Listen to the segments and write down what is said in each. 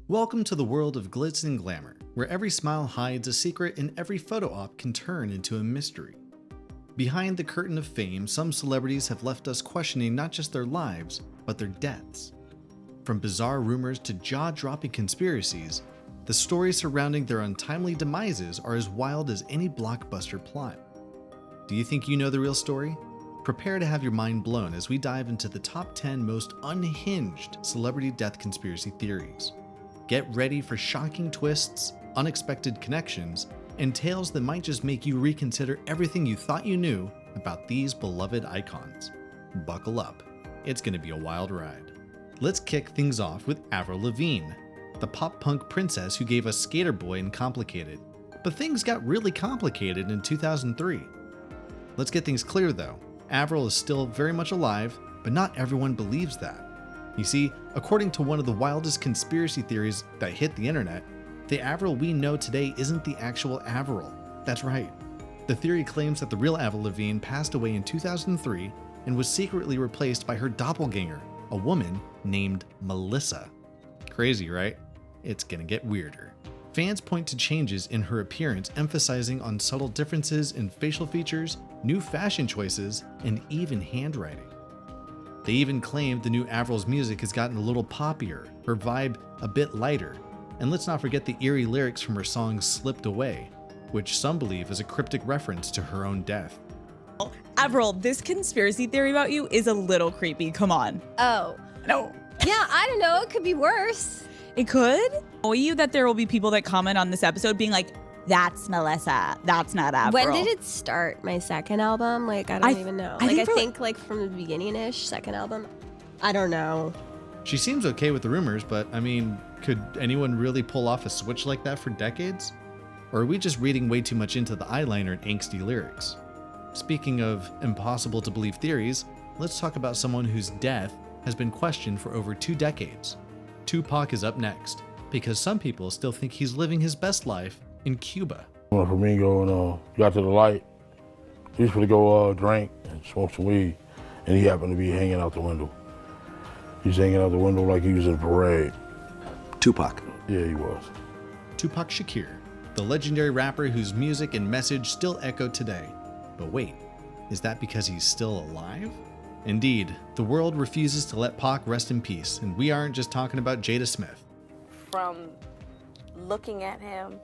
Welcome to the world of glitz and glamour, where every smile hides a secret and every photo op can turn into a mystery. Behind the curtain of fame, some celebrities have left us questioning not just their lives, but their deaths. From bizarre rumors to jaw-dropping conspiracies, the stories surrounding their untimely demises are as wild as any blockbuster plot. Do you think you know the real story? Prepare to have your mind blown as we dive into the top 10 most unhinged celebrity death conspiracy theories. Get ready for shocking twists, unexpected connections, and tales that might just make you reconsider everything you thought you knew about these beloved icons. Buckle up, it's gonna be a wild ride. Let's kick things off with Avril Lavigne, the pop-punk princess who gave us Skater Boy and Complicated. But things got really complicated in 2003. Let's get things clear though. Avril is still very much alive, but not everyone believes that. You see, according to one of the wildest conspiracy theories that hit the internet, the Avril we know today isn't the actual Avril. That's right. The theory claims that the real Avril Lavigne passed away in 2003 and was secretly replaced by her doppelganger, a woman named Melissa. Crazy, right? It's gonna get weirder. Fans point to changes in her appearance, emphasizing on subtle differences in facial features, new fashion choices, and even handwriting. They even claim the new Avril's music has gotten a little poppier, her vibe a bit lighter, and let's not forget the eerie lyrics from her song Slipped Away, which some believe is a cryptic reference to her own death. Avril, this conspiracy theory about you is a little creepy. Come on. Oh. No. Yeah, I don't know. It could be worse. It could? Know you that there will be people that comment on this episode being like, that's Melissa. That's not Avril. When did it start? My second album? Like, I don't even know. I think like from the beginning-ish, second album. I don't know. She seems okay with the rumors, but I mean, could anyone really pull off a switch like that for decades? Or are we just reading way too much into the eyeliner and angsty lyrics? Speaking of impossible to believe theories, let's talk about someone whose death has been questioned for over 2 decades. Tupac is up next, because some people still think he's living his best life in Cuba. When Flamingo and got to the light, he was going to go drink and smoke some weed, and he happened to be hanging out the window. He's hanging out the window like he was in a parade. Tupac. Yeah, he was. Tupac Shakur, the legendary rapper whose music and message still echo today. But wait, is that because he's still alive? Indeed, the world refuses to let Pac rest in peace, and we aren't just talking about Jada Smith. From looking at him,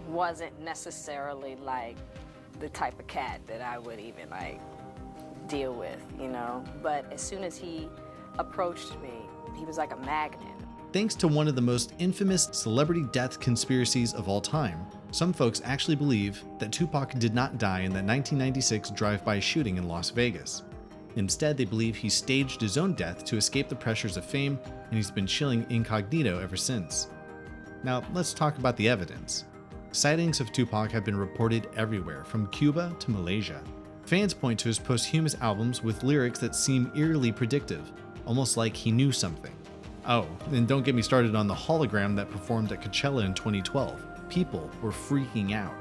wasn't necessarily like the type of cat that I would even like deal with, you know? But as soon as he approached me, he was like a magnet. Thanks to one of the most infamous celebrity death conspiracies of all time, some folks actually believe that Tupac did not die in that 1996 drive-by shooting in Las Vegas. Instead, they believe he staged his own death to escape the pressures of fame, and he's been chilling incognito ever since. Now, let's talk about the evidence. Sightings of Tupac have been reported everywhere, from Cuba to Malaysia. Fans point to his posthumous albums with lyrics that seem eerily predictive, almost like he knew something. Oh, and don't get me started on the hologram that performed at Coachella in 2012. People were freaking out.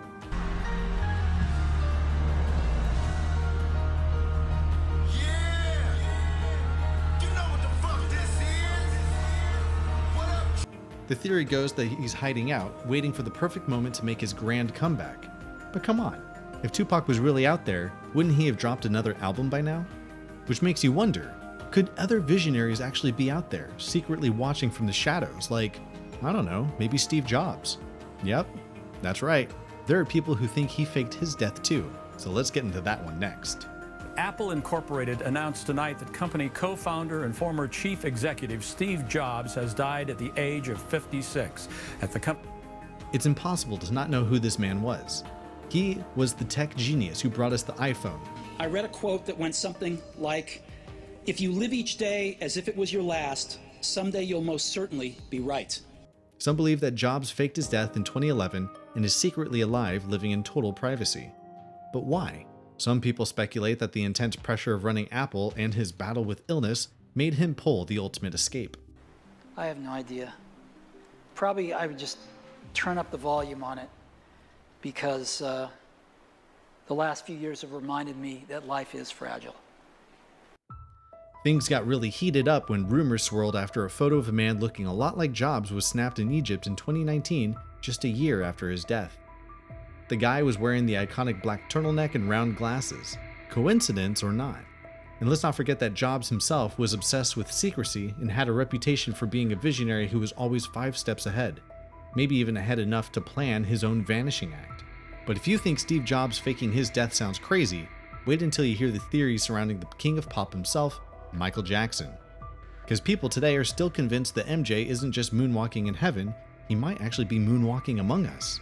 The theory goes that he's hiding out, waiting for the perfect moment to make his grand comeback. But come on, if Tupac was really out there, wouldn't he have dropped another album by now? Which makes you wonder, could other visionaries actually be out there, secretly watching from the shadows, like, I don't know, maybe Steve Jobs? Yep, that's right. There are people who think he faked his death too, so let's get into that one next. Apple Incorporated announced tonight that company co-founder and former chief executive Steve Jobs has died at the age of 56. It's impossible to not know who this man was. He was the tech genius who brought us the iPhone. I read a quote that went something like, "If you live each day as if it was your last, someday you'll most certainly be right." Some believe that Jobs faked his death in 2011 and is secretly alive, living in total privacy. But why? Some people speculate that the intense pressure of running Apple and his battle with illness made him pull the ultimate escape. I have no idea. Probably I would just turn up the volume on it because the last few years have reminded me that life is fragile. Things got really heated up when rumors swirled after a photo of a man looking a lot like Jobs was snapped in Egypt in 2019, just a year after his death. The guy was wearing the iconic black turtleneck and round glasses. Coincidence or not? And let's not forget that Jobs himself was obsessed with secrecy and had a reputation for being a visionary who was always 5 steps ahead, maybe even ahead enough to plan his own vanishing act. But if you think Steve Jobs faking his death sounds crazy, wait until you hear the theories surrounding the king of pop himself, Michael Jackson. Because people today are still convinced that MJ isn't just moonwalking in heaven, he might actually be moonwalking among us.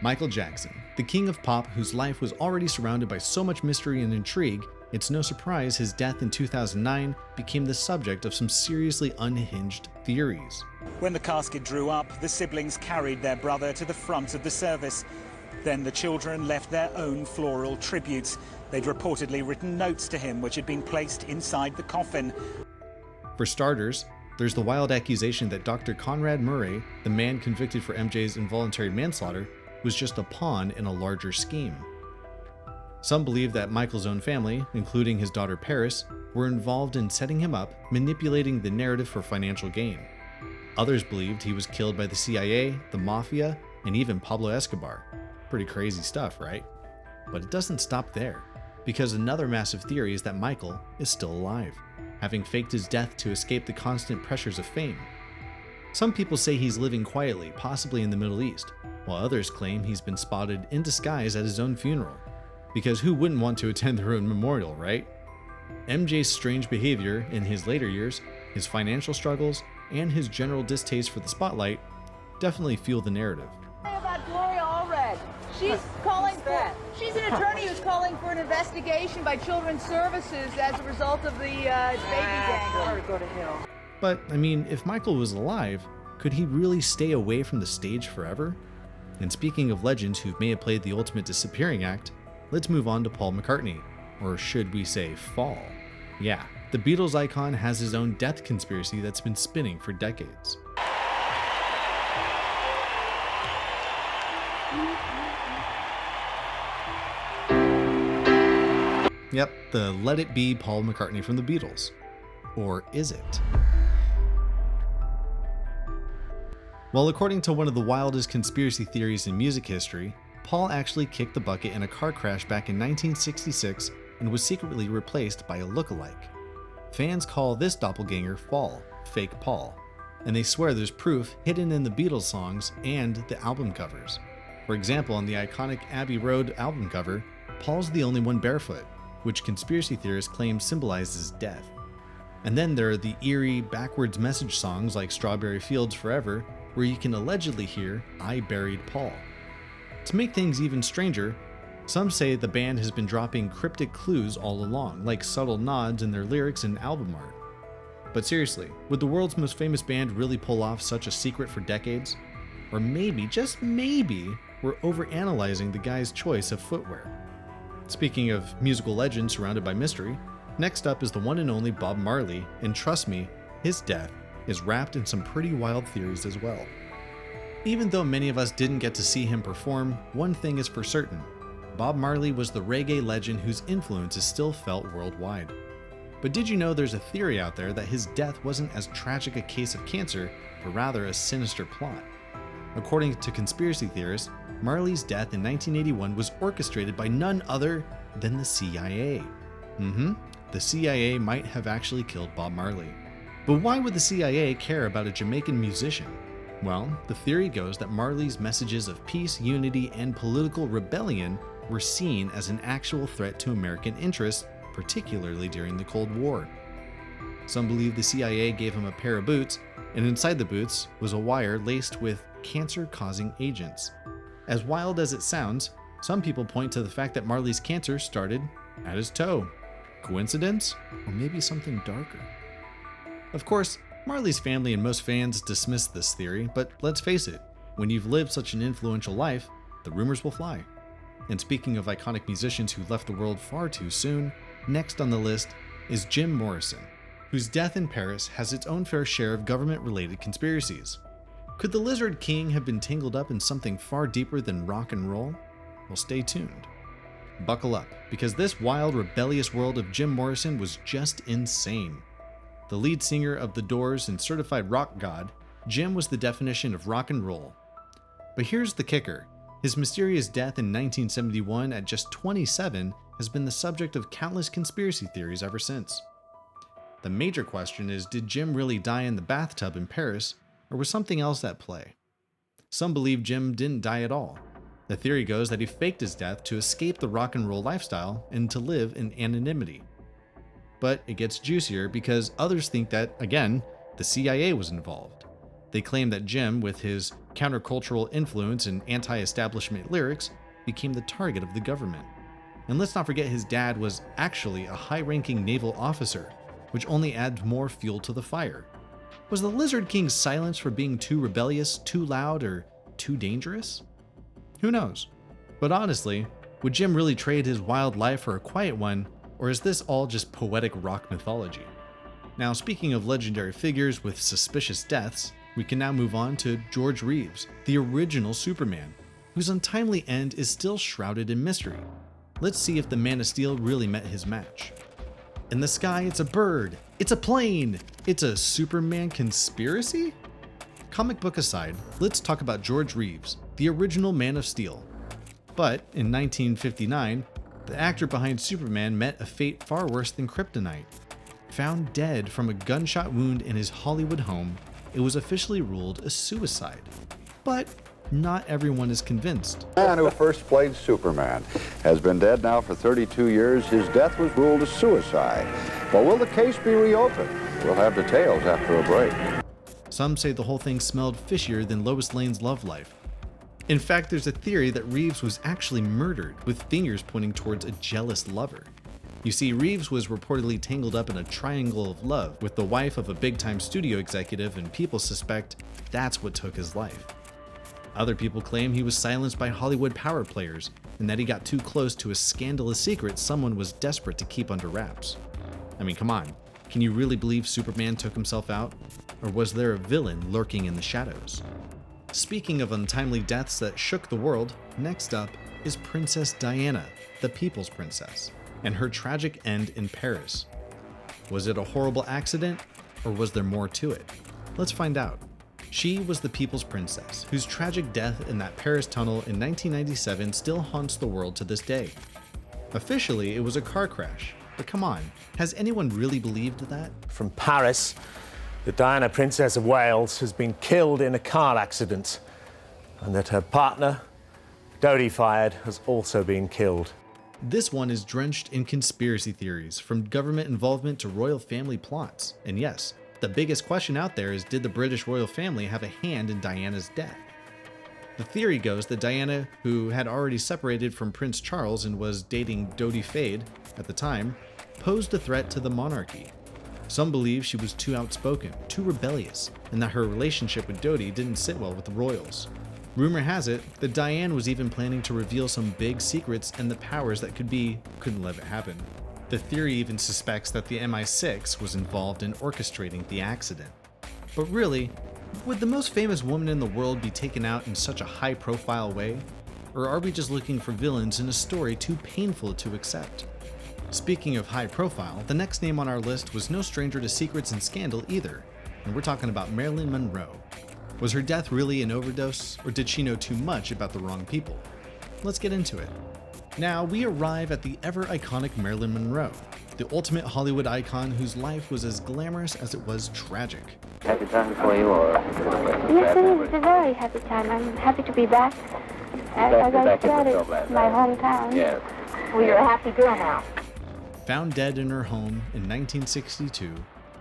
Michael Jackson, the king of pop whose life was already surrounded by so much mystery and intrigue, it's no surprise his death in 2009 became the subject of some seriously unhinged theories. When the casket drew up, the siblings carried their brother to the front of the service. Then the children left their own floral tributes. They'd reportedly written notes to him which had been placed inside the coffin. For starters, there's the wild accusation that Dr. Conrad Murray, the man convicted for MJ's involuntary manslaughter, was just a pawn in a larger scheme. Some believe that Michael's own family, including his daughter Paris, were involved in setting him up, manipulating the narrative for financial gain. Others believed he was killed by the CIA, the Mafia, and even Pablo Escobar. Pretty crazy stuff, right? But it doesn't stop there, because another massive theory is that Michael is still alive, having faked his death to escape the constant pressures of fame. Some people say he's living quietly, possibly in the Middle East, while others claim he's been spotted in disguise at his own funeral. Because who wouldn't want to attend their own memorial, right? MJ's strange behavior in his later years, his financial struggles, and his general distaste for the spotlight definitely fuel the narrative. About Gloria Allred. She's an attorney who's calling for an investigation by Children's Services as a result of the baby gang. Go to hell. But, I mean, if Michael was alive, could he really stay away from the stage forever? And speaking of legends who may have played the ultimate disappearing act, let's move on to Paul McCartney, or should we say fall? Yeah, the Beatles icon has his own death conspiracy that's been spinning for decades. Yep, the Let It Be Paul McCartney from the Beatles. Or is it? Well, according to one of the wildest conspiracy theories in music history, Paul actually kicked the bucket in a car crash back in 1966 and was secretly replaced by a look-alike. Fans call this doppelganger Fall, fake Paul, and they swear there's proof hidden in the Beatles songs and the album covers. For example, on the iconic Abbey Road album cover, Paul's the only one barefoot, which conspiracy theorists claim symbolizes death. And then there are the eerie, backwards message songs like Strawberry Fields Forever, where you can allegedly hear I Buried Paul. To make things even stranger, some say the band has been dropping cryptic clues all along, like subtle nods in their lyrics and album art. But seriously, would the world's most famous band really pull off such a secret for decades? Or maybe, just maybe, we're overanalyzing the guy's choice of footwear. Speaking of musical legends surrounded by mystery, next up is the one and only Bob Marley, and trust me, his death is wrapped in some pretty wild theories as well. Even though many of us didn't get to see him perform, one thing is for certain. Bob Marley was the reggae legend whose influence is still felt worldwide. But did you know there's a theory out there that his death wasn't as tragic a case of cancer, but rather a sinister plot? According to conspiracy theorists, Marley's death in 1981 was orchestrated by none other than the CIA. The CIA might have actually killed Bob Marley. But why would the CIA care about a Jamaican musician? Well, the theory goes that Marley's messages of peace, unity, and political rebellion were seen as an actual threat to American interests, particularly during the Cold War. Some believe the CIA gave him a pair of boots, and inside the boots was a wire laced with cancer-causing agents. As wild as it sounds, some people point to the fact that Marley's cancer started at his toe. Coincidence? Or maybe something darker? Of course, Marley's family and most fans dismiss this theory, but let's face it, when you've lived such an influential life, the rumors will fly. And speaking of iconic musicians who left the world far too soon, next on the list is Jim Morrison, whose death in Paris has its own fair share of government-related conspiracies. Could the Lizard King have been tangled up in something far deeper than rock and roll? Well, stay tuned. Buckle up, because this wild, rebellious world of Jim Morrison was just insane. The lead singer of The Doors and certified rock god, Jim was the definition of rock and roll. But here's the kicker. His mysterious death in 1971 at just 27 has been the subject of countless conspiracy theories ever since. The major question is, did Jim really die in the bathtub in Paris, or was something else at play? Some believe Jim didn't die at all. The theory goes that he faked his death to escape the rock and roll lifestyle and to live in anonymity. But it gets juicier because others think that, again, the CIA was involved. They claim that Jim, with his countercultural influence and anti-establishment lyrics, became the target of the government. And let's not forget his dad was actually a high-ranking naval officer, which only adds more fuel to the fire. Was the Lizard King silenced for being too rebellious, too loud, or too dangerous? Who knows? But honestly, would Jim really trade his wild life for a quiet one, or is this all just poetic rock mythology? Now, speaking of legendary figures with suspicious deaths, we can now move on to George Reeves, the original Superman, whose untimely end is still shrouded in mystery. Let's see if the Man of Steel really met his match. In the sky, it's a bird, it's a plane, it's a Superman conspiracy? Comic book aside, let's talk about George Reeves, the original Man of Steel. But in 1959, the actor behind Superman met a fate far worse than kryptonite. Found dead from a gunshot wound in his Hollywood home, it was officially ruled a suicide. But not everyone is convinced. The man who first played Superman has been dead now for 32 years. His death was ruled a suicide. But will the case be reopened? We'll have details after a break. Some say the whole thing smelled fishier than Lois Lane's love life. In fact, there's a theory that Reeves was actually murdered, with fingers pointing towards a jealous lover. You see, Reeves was reportedly tangled up in a triangle of love with the wife of a big-time studio executive, and people suspect that's what took his life. Other people claim he was silenced by Hollywood power players, and that he got too close to a scandalous secret someone was desperate to keep under wraps. I mean, come on, can you really believe Superman took himself out? Or was there a villain lurking in the shadows? Speaking of untimely deaths that shook the world, next up is Princess Diana, the People's Princess, and her tragic end in Paris. Was it a horrible accident, or was there more to it? Let's find out. She was the People's Princess, whose tragic death in that Paris tunnel in 1997 still haunts the world to this day. Officially, it was a car crash, but come on, has anyone really believed that? From Paris, the Diana, Princess of Wales, has been killed in a car accident, and that her partner, Dodi Fayed, has also been killed. This one is drenched in conspiracy theories, from government involvement to royal family plots. And yes, the biggest question out there is, did the British royal family have a hand in Diana's death? The theory goes that Diana, who had already separated from Prince Charles and was dating Dodi Fayed at the time, posed a threat to the monarchy. Some believe she was too outspoken, too rebellious, and that her relationship with Dodi didn't sit well with the royals. Rumor has it that Diane was even planning to reveal some big secrets, and the powers that couldn't let it happen. The theory even suspects that the MI6 was involved in orchestrating the accident. But really, would the most famous woman in the world be taken out in such a high-profile way? Or are we just looking for villains in a story too painful to accept? Speaking of high profile, the next name on our list was no stranger to secrets and scandal either, and we're talking about Marilyn Monroe. Was her death really an overdose, or did she know too much about the wrong people? Let's get into it. Now, we arrive at the ever-iconic Marilyn Monroe, the ultimate Hollywood icon whose life was as glamorous as it was tragic. Happy time for you, or? Yes, it is a very happy time. I'm happy to be back. As I said, it's my hometown. Yes. Well, you're a happy girl now. Found dead in her home in 1962,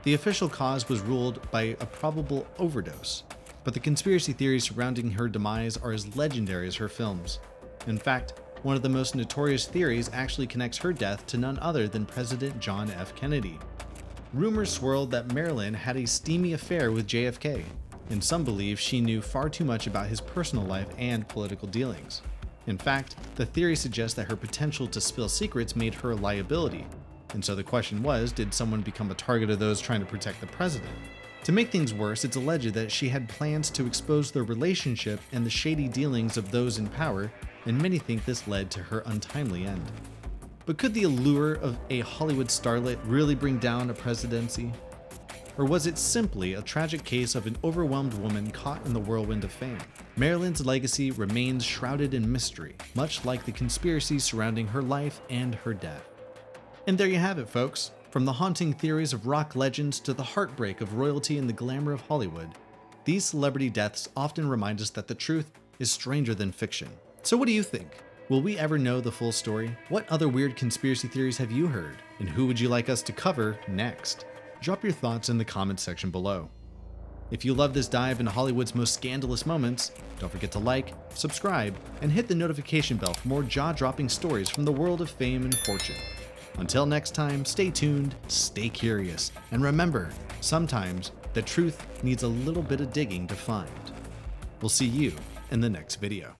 the official cause was ruled by a probable overdose, but the conspiracy theories surrounding her demise are as legendary as her films. In fact, one of the most notorious theories actually connects her death to none other than President John F. Kennedy. Rumors swirled that Marilyn had a steamy affair with JFK, and some believe she knew far too much about his personal life and political dealings. In fact, the theory suggests that her potential to spill secrets made her a liability, and so the question was, did someone become a target of those trying to protect the president? To make things worse, it's alleged that she had plans to expose their relationship and the shady dealings of those in power and many think this led to her untimely end. But could the allure of a Hollywood starlet really bring down a presidency? Or was it simply a tragic case of an overwhelmed woman caught in the whirlwind of fame? Marilyn's legacy remains shrouded in mystery, much like the conspiracies surrounding her life and her death. And there you have it, folks. From the haunting theories of rock legends to the heartbreak of royalty and the glamour of Hollywood, these celebrity deaths often remind us that the truth is stranger than fiction. So what do you think? Will we ever know the full story? What other weird conspiracy theories have you heard? And who would you like us to cover next? Drop your thoughts in the comments section below. If you love this dive into Hollywood's most scandalous moments, don't forget to like, subscribe, and hit the notification bell for more jaw-dropping stories from the world of fame and fortune. Until next time, stay tuned, stay curious, and remember, sometimes the truth needs a little bit of digging to find. We'll see you in the next video.